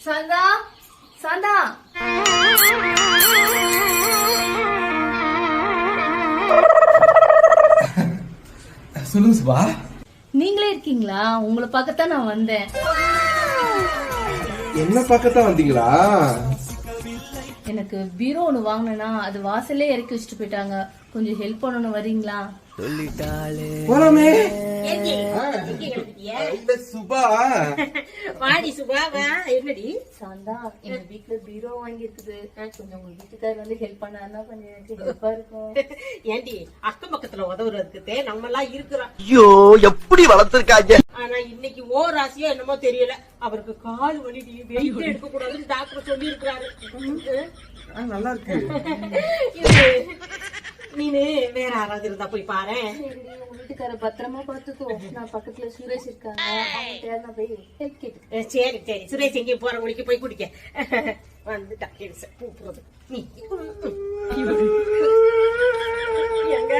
சாந்தா சாந்தா சொல்லுங்க சுபா. நீங்களே இருக்கீங்களா? உங்களை பார்க்கத்தான் நான் வந்தேன். என்ன பார்க்கத்தான் வந்தீங்களா? எனக்கு பீரோ ஒண்ணு வாங்கினா அது வாசல்லே இறக்கி வச்சுட்டு போயிட்டாங்க. கொஞ்சம் ஹெல்ப் பண்ணணும், வரீங்களா? போலாமே. சுபா வாடி சுபா வா. என்னடி சாந்தா, எங்க வீட்டுல பீரோ வாங்கி இருக்குது. கொஞ்சம் உங்க வீட்டுக்காரர் வந்து ஹெல்ப் பண்ணாருன்னா கொஞ்சம் எனக்கு ஹெல்ப்பா இருக்கும். ஏண்டி அக்கம் பக்கத்துல உதவுறதுக்கு நம்ம எல்லாம் இருக்கிறோம். ஐயோ எப்படி வளர்த்திருக்காங்க. ஆனா இன்னைக்கு ஓ ராசியோ என்னமோ தெரியல, அவருக்கு கால் வலிடி வெயிட் எடுக்க கூடாதுன்னு டாக்டர் சொல்லி இருக்கிறாரு. நல்லா இருக்கு. நீனு வேற யாராவது இருந்தா போய் பாரு. உங்க வீட்டுக்கார பத்திரமா பாத்துக்கோ. நான் பக்கத்துல சுரேஷ் இருக்காங்க, அவங்க நான் போய் ஹெல்ப் கேட்டு. சரி சரி, சுரேஷ் எங்கேயும் போற முடிக்க போய் குடிக்க வந்துட்டா. கூப்பிடுறது நீ எங்க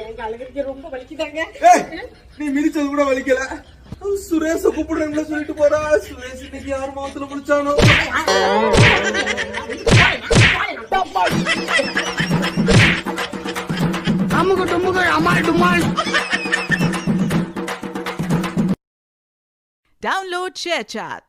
எங்க அழகு ரொம்ப வலிக்குதாங்க. நீ மிதிச்சது கூட வலிக்கல. சுரேஷ கூப்பிடுறேன்னு சொல்லிட்டு போறா. சுரேஷ் இன்னைக்கு யார் மாத்துல முடிச்சானோ. Download ShareChat.